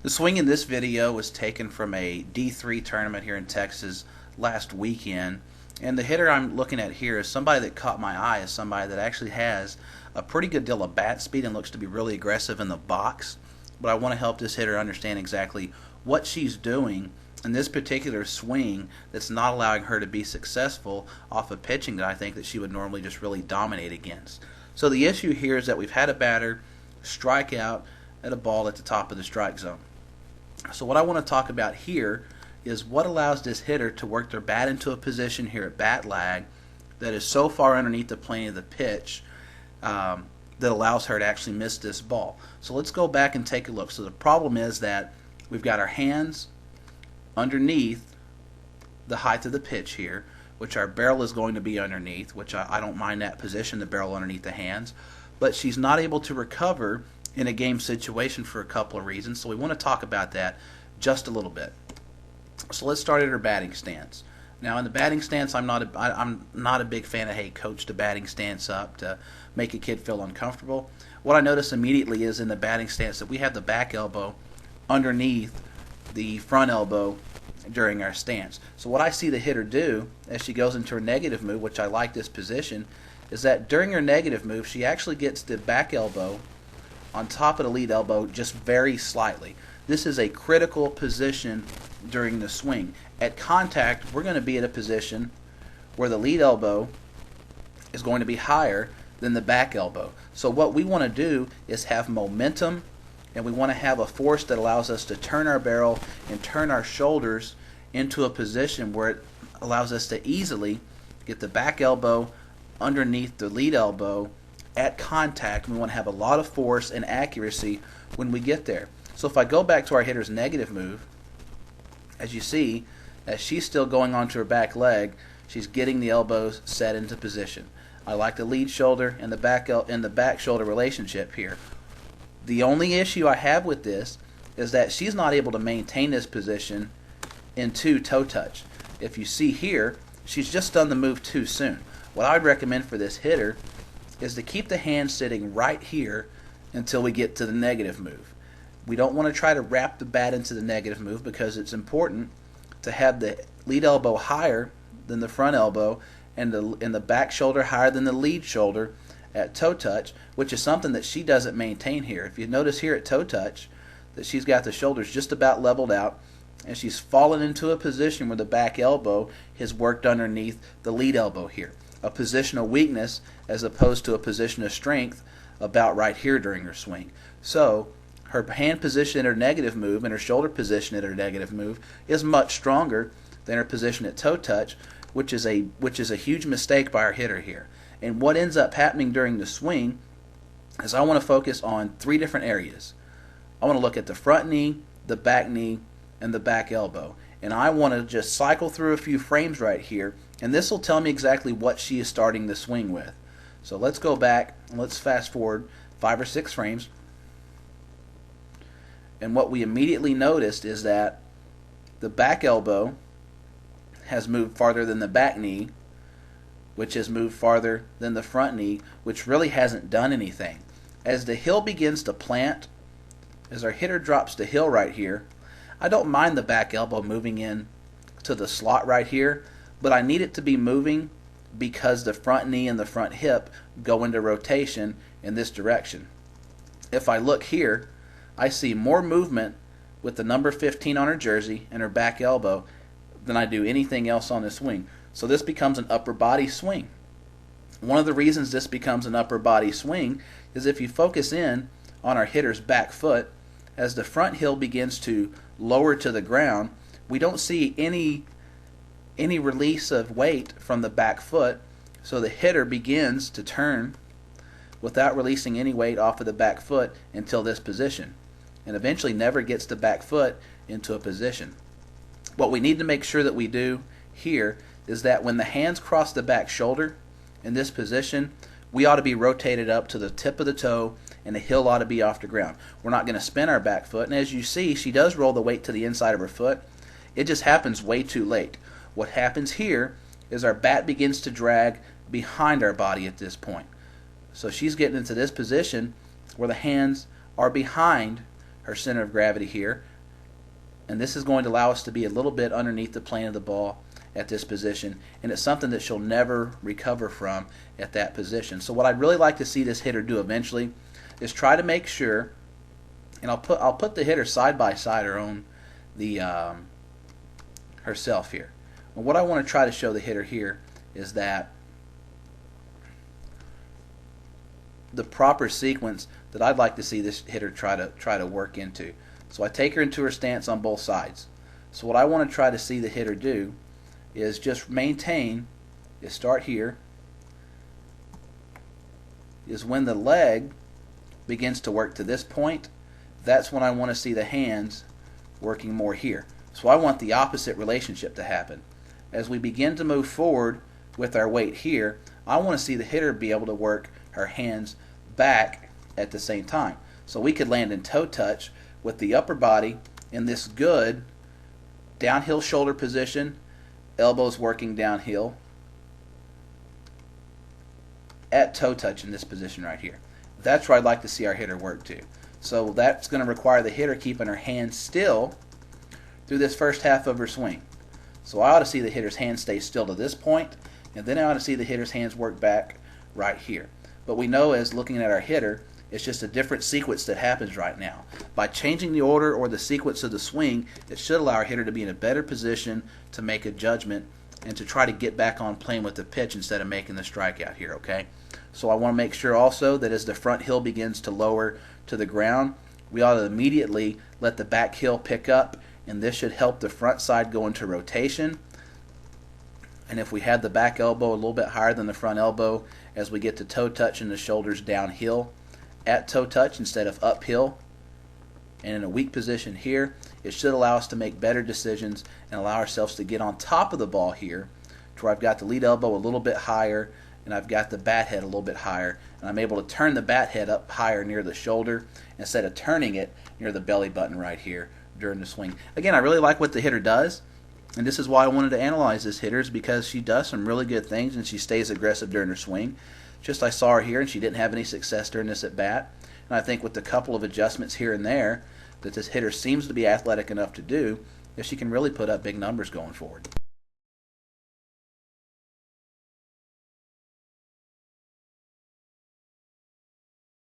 The swing in this video was taken from a D3 tournament here in Texas last weekend, and the hitter I'm looking at here is somebody that caught my eye as somebody that actually has a pretty good deal of bat speed and looks to be really aggressive in the box. But I want to help this hitter understand exactly what she's doing in this particular swing that's not allowing her to be successful off of pitching that I think that she would normally just really dominate against. So the issue here is that we've had a batter strike out at a ball at the top of the strike zone. So what I want to talk about here is what allows this hitter to work their bat into a position here at bat lag that is so far underneath the plane of the pitch that allows her to actually miss this ball. So let's go back and take a look. So the problem is that we've got our hands underneath the height of the pitch here, which our barrel is going to be underneath, which I don't mind that position, the barrel underneath the hands, but she's not able to recover in a game situation for a couple of reasons. So we want to talk about that just a little bit. So let's start at her batting stance. Now in the batting stance, I'm not a big fan of, hey, coach the batting stance up to make a kid feel uncomfortable. What I notice immediately is in the batting stance that we have the back elbow underneath the front elbow during our stance. So what I see the hitter do as she goes into her negative move, which I like this position, is that during her negative move she actually gets the back elbow on top of the lead elbow just very slightly. This is a critical position during the swing. At contact, we're going to be at a position where the lead elbow is going to be higher than the back elbow. So what we want to do is have momentum, and we want to have a force that allows us to turn our barrel and turn our shoulders into a position where it allows us to easily get the back elbow underneath the lead elbow at contact. We want to have a lot of force and accuracy when we get there. So if I go back to our hitter's negative move, as you see, as she's still going onto her back leg, she's getting the elbows set into position. I like the lead shoulder and the back shoulder relationship here. The only issue I have with this is that she's not able to maintain this position into toe touch. If you see here, she's just done the move too soon. What I would recommend for this hitter is to keep the hand sitting right here until we get to the negative move. We don't want to try to wrap the bat into the negative move because it's important to have the lead elbow higher than the front elbow and the back shoulder higher than the lead shoulder at toe touch, which is something that she doesn't maintain here. If you notice here at toe touch that she's got the shoulders just about leveled out, and she's fallen into a position where the back elbow has worked underneath the lead elbow here. A position of weakness as opposed to a position of strength about right here during her swing. So her hand position in her negative move and her shoulder position in her negative move is much stronger than her position at toe touch, which is a huge mistake by our hitter here. And what ends up happening during the swing is I want to focus on three different areas. I want to look at the front knee, the back knee, and the back elbow. And I want to just cycle through a few frames right here, and this will tell me exactly what she is starting the swing with. So let's go back and let's fast forward 5 or 6 frames. And what we immediately noticed is that the back elbow has moved farther than the back knee, which has moved farther than the front knee, which really hasn't done anything. As the heel begins to plant, as our hitter drops the heel right here, I don't mind the back elbow moving in to the slot right here, but I need it to be moving because the front knee and the front hip go into rotation in this direction. If I look here, I see more movement with the number 15 on her jersey and her back elbow than I do anything else on this swing. So this becomes an upper body swing. One of the reasons this becomes an upper body swing is if you focus in on our hitter's back foot, as the front heel begins to lower to the ground, we don't see any release of weight from the back foot, so the hitter begins to turn without releasing any weight off of the back foot until this position, and eventually never gets the back foot into a position. What we need to make sure that we do here is that when the hands cross the back shoulder in this position, we ought to be rotated up to the tip of the toe and the heel ought to be off the ground. We're not going to spin our back foot, and as you see, she does roll the weight to the inside of her foot. It just happens way too late. What happens here is our bat begins to drag behind our body at this point. So she's getting into this position where the hands are behind her center of gravity here, And this is going to allow us to be a little bit underneath the plane of the ball at this position, and it's something that she'll never recover from at that position. So what I'd really like to see this hitter do eventually is try to make sure, and I'll put the hitter side by side her own herself here. And what I want to try to show the hitter here is that the proper sequence that I'd like to see this hitter try to work into. So I take her into her stance on both sides. So what I want to try to see the hitter do is just maintain, is start here, is when the leg begins to work to this point, that's when I want to see the hands working more here. So I want the opposite relationship to happen. As we begin to move forward with our weight here, I want to see the hitter be able to work her hands back at the same time. So we could land in toe touch with the upper body in this good downhill shoulder position, elbows working downhill, at toe touch in this position right here. That's where I'd like to see our hitter work to. So that's going to require the hitter keeping her hands still through this first half of her swing. So I ought to see the hitter's hands stay still to this point, and then I ought to see the hitter's hands work back right here. But we know, as looking at our hitter, it's just a different sequence that happens right now. By changing the order or the sequence of the swing, it should allow our hitter to be in a better position to make a judgment and to try to get back on playing with the pitch instead of making the strikeout here, okay? So I want to make sure also that as the front heel begins to lower to the ground, we ought to immediately let the back heel pick up, and this should help the front side go into rotation. And if we had the back elbow a little bit higher than the front elbow as we get to toe touch and the shoulders downhill at toe touch instead of uphill, and in a weak position here, it should allow us to make better decisions and allow ourselves to get on top of the ball here to where I've got the lead elbow a little bit higher and I've got the bat head a little bit higher, and I'm able to turn the bat head up higher near the shoulder instead of turning it near the belly button right here during the swing. Again, I really like what the hitter does, and this is why I wanted to analyze this hitter, is because she does some really good things and she stays aggressive during her swing. Just I saw her here and she didn't have any success during this at bat, and I think with a couple of adjustments here and there that this hitter seems to be athletic enough to do, that she can really put up big numbers going forward.